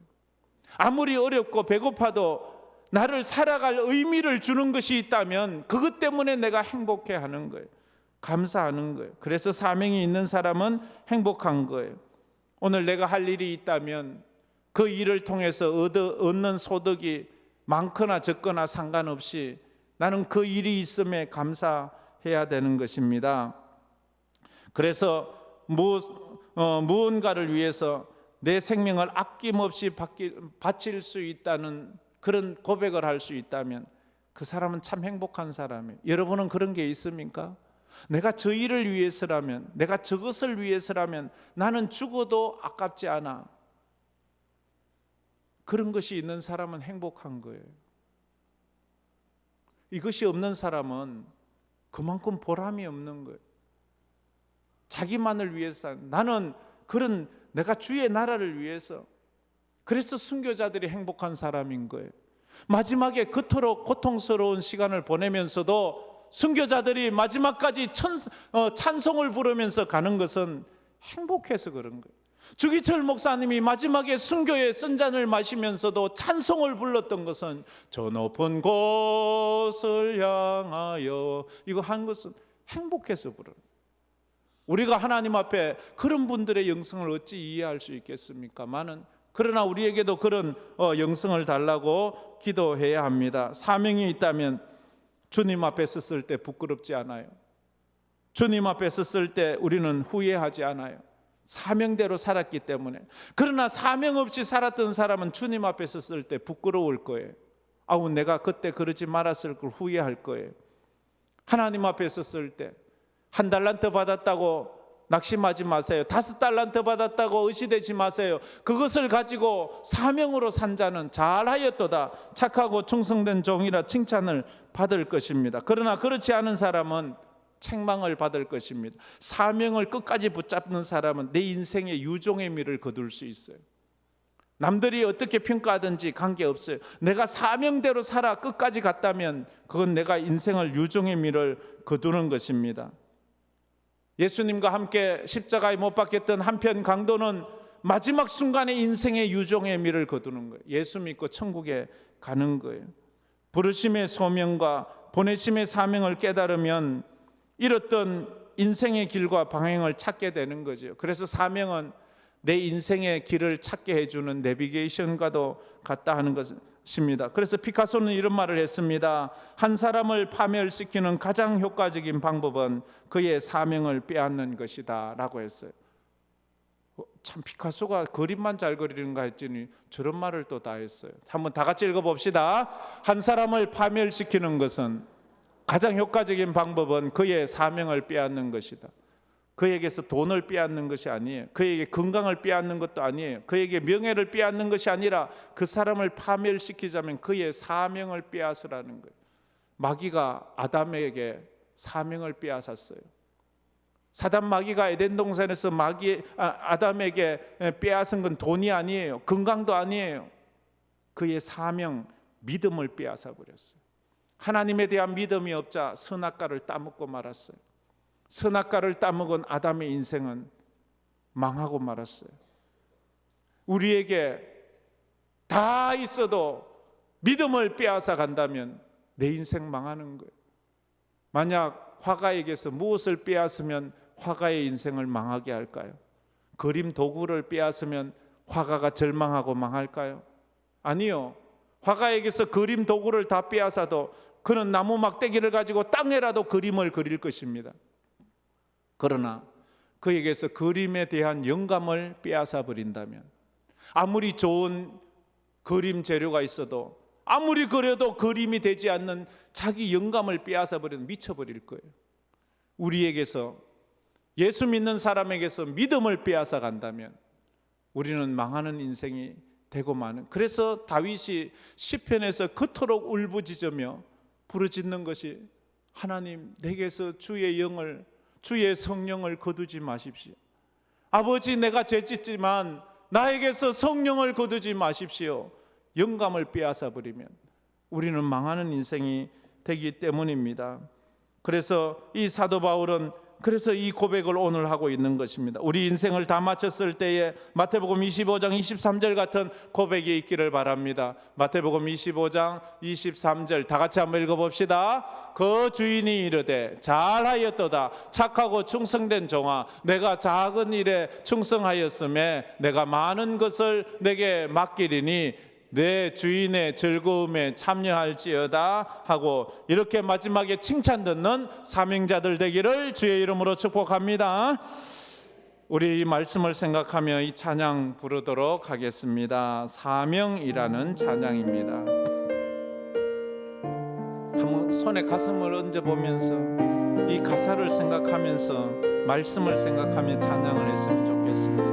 아무리 어렵고 배고파도 나를 살아갈 의미를 주는 것이 있다면 그것 때문에 내가 행복해하는 거예요. 감사하는 거예요. 그래서 사명이 있는 사람은 행복한 거예요. 오늘 내가 할 일이 있다면 그 일을 통해서 얻는 소득이 많거나 적거나 상관없이 나는 그 일이 있음에 감사해야 되는 것입니다. 그래서 무언가를 위해서 내 생명을 아낌없이 바칠 수 있다는 그런 고백을 할 수 있다면 그 사람은 참 행복한 사람이에요. 여러분은 그런 게 있습니까? 내가 저 일을 위해서라면, 내가 저것을 위해서라면 나는 죽어도 아깝지 않아. 그런 것이 있는 사람은 행복한 거예요. 이것이 없는 사람은 그만큼 보람이 없는 거예요. 자기만을 위해서 나는 그런 내가 주의 나라를 위해서. 그래서 순교자들이 행복한 사람인 거예요. 마지막에 그토록 고통스러운 시간을 보내면서도 순교자들이 마지막까지 찬송을 부르면서 가는 것은 행복해서 그런 거예요. 주기철 목사님이 마지막에 순교의 쓴잔을 마시면서도 찬송을 불렀던 것은 저 높은 곳을 향하여, 이거 한 것은 행복해서 부르는 거예요. 우리가 하나님 앞에 그런 분들의 영성을 어찌 이해할 수 있겠습니까마는, 그러나 우리에게도 그런 영성을 달라고 기도해야 합니다. 사명이 있다면 주님 앞에 섰을 때 부끄럽지 않아요. 주님 앞에 섰을 때 우리는 후회하지 않아요. 사명대로 살았기 때문에. 그러나 사명 없이 살았던 사람은 주님 앞에 섰을 때 부끄러울 거예요. 아우, 내가 그때 그러지 말았을 걸 후회할 거예요. 하나님 앞에 섰을 때 1달란트 받았다고 낙심하지 마세요. 5달란트 받았다고 의시되지 마세요. 그것을 가지고 사명으로 산 자는 잘하였도다, 착하고 충성된 종이라 칭찬을 받을 것입니다. 그러나 그렇지 않은 사람은 책망을 받을 것입니다. 사명을 끝까지 붙잡는 사람은 내 인생의 유종의 미를 거둘 수 있어요. 남들이 어떻게 평가하든지 관계없어요. 내가 사명대로 살아 끝까지 갔다면 그건 내가 인생을 유종의 미를 거두는 것입니다. 예수님과 함께 십자가에 못 박혔던 한편 강도는 마지막 순간에 인생의 유종의 미를 거두는 거예요. 예수 믿고 천국에 가는 거예요. 부르심의 소명과 보내심의 사명을 깨달으면 잃었던 인생의 길과 방향을 찾게 되는 거죠. 그래서 사명은 내 인생의 길을 찾게 해주는 내비게이션과도 같다 하는 것입니다. 그래서 피카소는 이런 말을 했습니다. 한 사람을 파멸시키는 가장 효과적인 방법은 그의 사명을 빼앗는 것이다 라고 했어요. 참 피카소가 그림만 잘 그리는가 했더니 저런 말을 또 다 했어요. 한번 다 같이 읽어봅시다. 한 사람을 파멸시키는 것은, 가장 효과적인 방법은 그의 사명을 빼앗는 것이다. 그에게서 돈을 빼앗는 것이 아니에요. 그에게 건강을 빼앗는 것도 아니에요. 그에게 명예를 빼앗는 것이 아니라 그 사람을 파멸시키자면 그의 사명을 빼앗으라는 거예요. 마귀가 아담에게 사명을 빼앗았어요. 사단 마귀가 에덴 동산에서 아담에게 빼앗은 건 돈이 아니에요. 건강도 아니에요. 그의 사명, 믿음을 빼앗아 버렸어요. 하나님에 대한 믿음이 없자 선악과를 따먹고 말았어요. 선악과를 따먹은 아담의 인생은 망하고 말았어요. 우리에게 다 있어도 믿음을 빼앗아 간다면 내 인생 망하는 거예요. 만약 화가에게서 무엇을 빼앗으면 화가의 인생을 망하게 할까요? 그림 도구를 빼앗으면 화가가 절망하고 망할까요? 아니요. 화가에게서 그림 도구를 다 빼앗아도 그는 나무 막대기를 가지고 땅에라도 그림을 그릴 것입니다. 그러나 그에게서 그림에 대한 영감을 빼앗아 버린다면, 아무리 좋은 그림 재료가 있어도 아무리 그려도 그림이 되지 않는 자기 영감을 빼앗아 버리면 미쳐버릴 거예요. 우리에게서, 예수 믿는 사람에게서 믿음을 빼앗아 간다면 우리는 망하는 인생이 되고 마는. 그래서 다윗이 시편에서 그토록 울부짖으며 부르짖는 것이, 하나님 내게서 주의 성령을 거두지 마십시오. 아버지, 내가 죄짓지만 나에게서 성령을 거두지 마십시오. 영감을 빼앗아 버리면 우리는 망하는 인생이 되기 때문입니다. 그래서 이 사도 바울은 그래서 이 고백을 오늘 하고 있는 것입니다. 우리 인생을 다 마쳤을 때에 마태복음 25장 23절 같은 고백이 있기를 바랍니다. 마태복음 25장 23절 다 같이 한번 읽어봅시다. 그 주인이 이르되 잘하였도다 착하고 충성된 종아, 내가 작은 일에 충성하였음에 내가 많은 것을 내게 맡기리니 내 주인의 즐거움에 참여할지어다 하고, 이렇게 마지막에 칭찬 듣는 사명자들 되기를 주의 이름으로 축복합니다. 우리 이 말씀을 생각하며 이 찬양 부르도록 하겠습니다. 사명이라는 찬양입니다. 한번 손에 가슴을 얹어보면서 이 가사를 생각하면서 말씀을 생각하며 찬양을 했으면 좋겠습니다.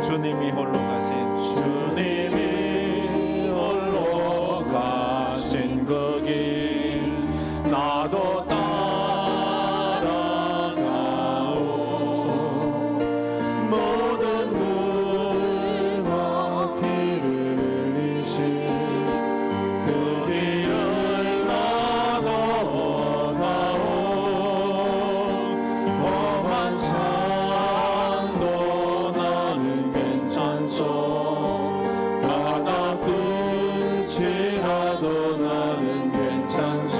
주님이 홀로 가신 그 길 나도 따라가오. 모든 물과 피를 흘리신 그 길을 나도 가오. 험한 산도 나는 괜찮소. 바다 끝이라도 나는 괜찮소.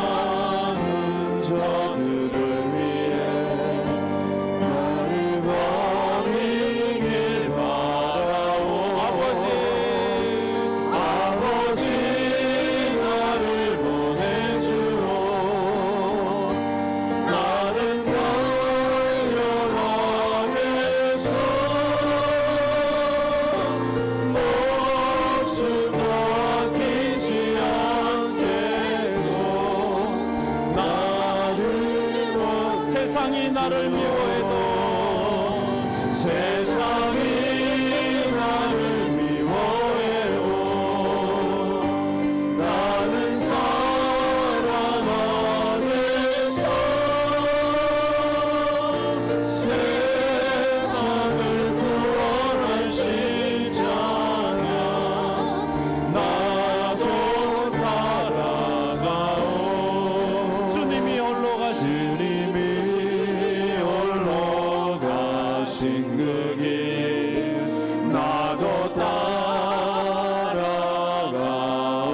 죽어가는 저들을 위해 나를 버리길 바라오. 아버지 나를 보내주오. 나는 달려가겠소. 목숨 아끼지 않겠소. 세상이 나를 미워해도 세상이 나를 미워해도 나는 사랑하겠소. 세상을 구원할 십자가 나도 따라가오. 주님이 홀로 가신 그 길 나도 따라가오.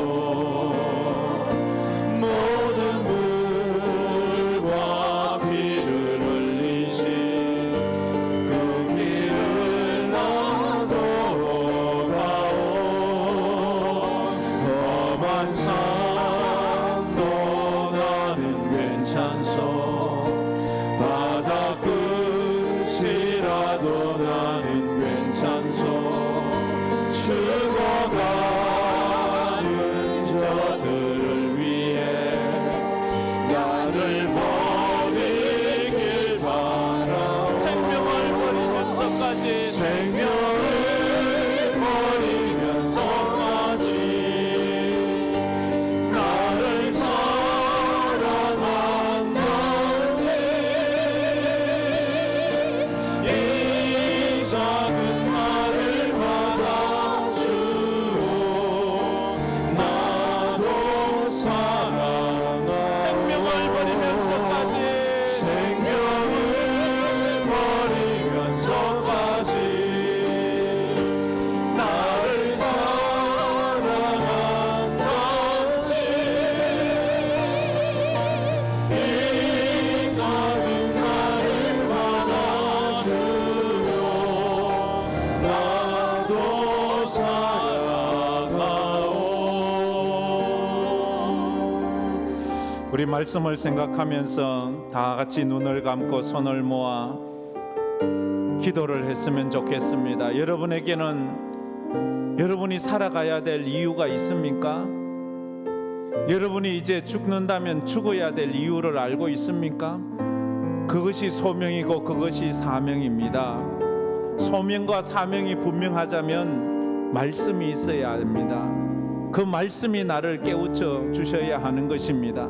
모든 물과 피를 흘리신 그 길을 나도 가오. 험한 산도 나는 괜찮소. 바다 끝이라도 나는 괜찮소. 죽어가는 저들을 위해 나를 버리길 바라오. 생명을 버리면서까지 나를 사랑한다지. 이 작은 나를 받아주오. 나도 사랑하오. 생명을 버리면서까지 나를 사랑한다지. 이 작은 나를 받아주오. 나도 사랑하오. 우리 말씀을 생각하면서 다 같이 눈을 감고 손을 모아 기도를 했으면 좋겠습니다. 여러분에게는 여러분이 살아가야 될 이유가 있습니까? 여러분이 이제 죽는다면 죽어야 될 이유를 알고 있습니까? 그것이 소명이고 그것이 사명입니다. 소명과 사명이 분명하자면 말씀이 있어야 합니다. 그 말씀이 나를 깨우쳐 주셔야 하는 것입니다.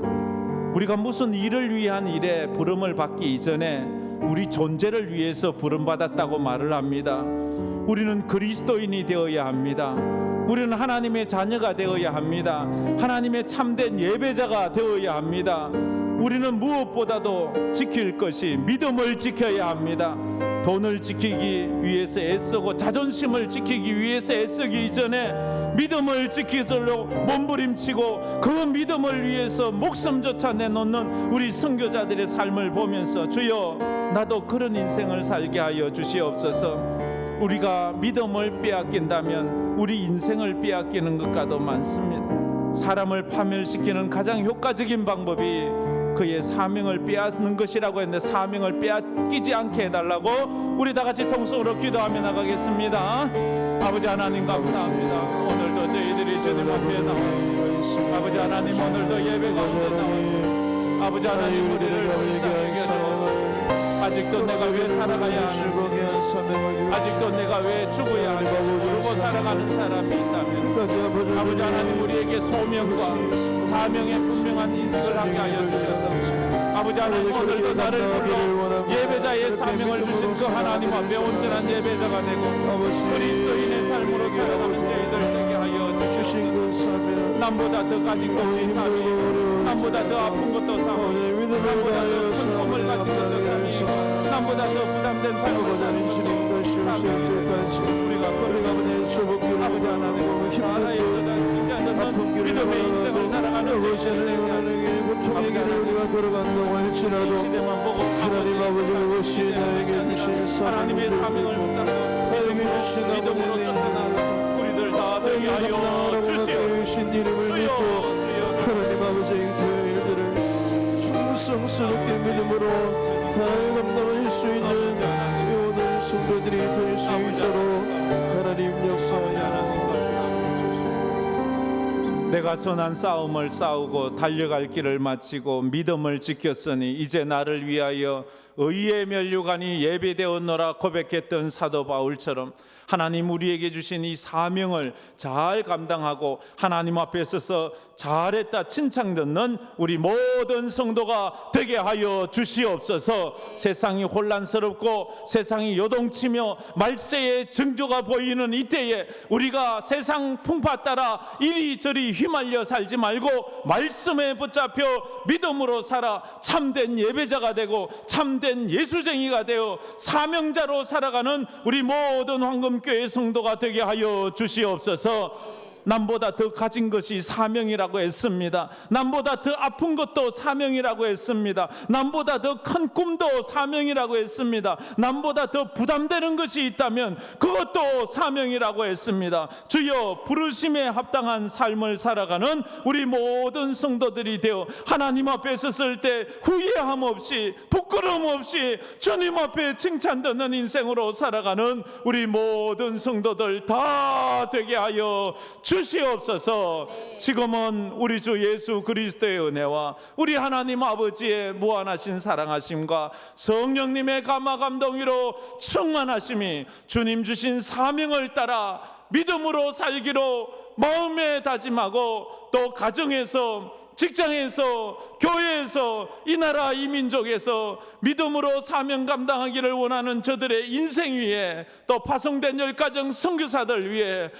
우리가 무슨 일을 위한 일에 부름을 받기 이전에 우리 존재를 위해서 부름받았다고 말을 합니다. 우리는 그리스도인이 되어야 합니다. 우리는 하나님의 자녀가 되어야 합니다. 하나님의 참된 예배자가 되어야 합니다. 우리는 무엇보다도 지킬 것이 믿음을 지켜야 합니다. 돈을 지키기 위해서 애쓰고 자존심을 지키기 위해서 애쓰기 이전에 믿음을 지키도록 몸부림치고 그 믿음을 위해서 목숨조차 내놓는 우리 선교자들의 삶을 보면서 주여 나도 그런 인생을 살게 하여 주시옵소서. 우리가 믿음을 빼앗긴다면 우리 인생을 빼앗기는 것과도 많습니다. 사람을 파멸시키는 가장 효과적인 방법이 그의 사명을 빼앗는 것이라고 했는데, 사명을 빼앗기지 않게 해달라고 우리 다 같이 통성으로 기도하며 나가겠습니다. 아버지 하나님 감사합니다. 오늘도 저희들이 주님 앞에 나왔습니다. 아버지 하나님 오늘도 예배 가운데 나왔습니다. 아버지 하나님 우리를 불쌍하게 여겨주옵소서. 아직도 내가 왜 살아가야 하는지, 아직도 내가 왜 죽어야 하는지 모르고 살아가는 사람이 있다면 아버지 하나님 우리에게 소명과 사명의 분명한 인식을 하게 하여 주셔서 아버지 하나님 오늘도 나를 불러 예배자의 사명을 주신 그 하나님 앞에 온전한 예배자가 되고 그리스도인의 삶으로 살아가는 저희들 되게 하여 주시옵소서. 남보다 더 가진 것이 삶이, 남보다 더 아픈 것도 삶이, 남보다 더 큰 꿈을 가진 것도 삶이, 남보다 더 부담된 삶을 사는 우리가 아버지 하나님 나라의 여전 진짜 너는 믿음의 인생을 살아가는 우리가 걸어간 동안 지나도 시대만 보고 하나님 아버지를 오시 나에게 주신 하나님의 사명을 붙잡고 주신 믿음으로 쫓아나가 우리들 다 되게 하여 주시옵소서. 이름을 믿고 하나님 아버지의 그 일들을 충성스럽게 믿음으로 다 감당할 수 있는 모든 성도들이 될 수 있도록 하나님 역사하여 내가 선한 싸움을 싸우고 달려갈 길을 마치고 믿음을 지켰으니 이제 나를 위하여 의의 면류관이 예비되었노라 고백했던 사도 바울처럼 하나님 우리에게 주신 이 사명을 잘 감당하고 하나님 앞에 서서 잘했다 칭찬 듣는 우리 모든 성도가 되게 하여 주시옵소서. 세상이 혼란스럽고 세상이 요동치며 말세의 징조가 보이는 이때에 우리가 세상 풍파 따라 이리저리 휘말려 살지 말고 말씀에 붙잡혀 믿음으로 살아 참된 예배자가 되고 참된 예수쟁이가 되어 사명자로 살아가는 우리 모든 황금교회 성도가 되게 하여 주시옵소서. 남보다 더 가진 것이 사명이라고 했습니다. 남보다 더 아픈 것도 사명이라고 했습니다. 남보다 더 큰 꿈도 사명이라고 했습니다. 남보다 더 부담되는 것이 있다면 그것도 사명이라고 했습니다. 주여 부르심에 합당한 삶을 살아가는 우리 모든 성도들이 되어 하나님 앞에 섰을 때 후회함 없이 부끄러움 없이 주님 앞에 칭찬 듣는 인생으로 살아가는 우리 모든 성도들 다 되게 하여 주시옵소서. 지금은 우리 주 예수 그리스도의 은혜와 우리 하나님 아버지의 무한하신 사랑하심과 성령님의 감화 감동으로 충만하심이 주님 주신 사명을 따라 믿음으로 살기로 마음에 다짐하고 또 가정에서 직장에서 교회에서 이 나라 이 민족에서 믿음으로 사명 감당하기를 원하는 저들의 인생 위에 또 파송된 열가정 선교사들 위에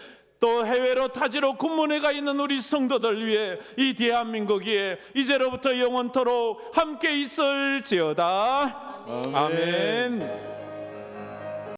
또 해외로 타지로 군문에 가 있는 우리 성도들 위해 이 대한민국에 이제로부터 영원토록 함께 있을지어다. 아멘.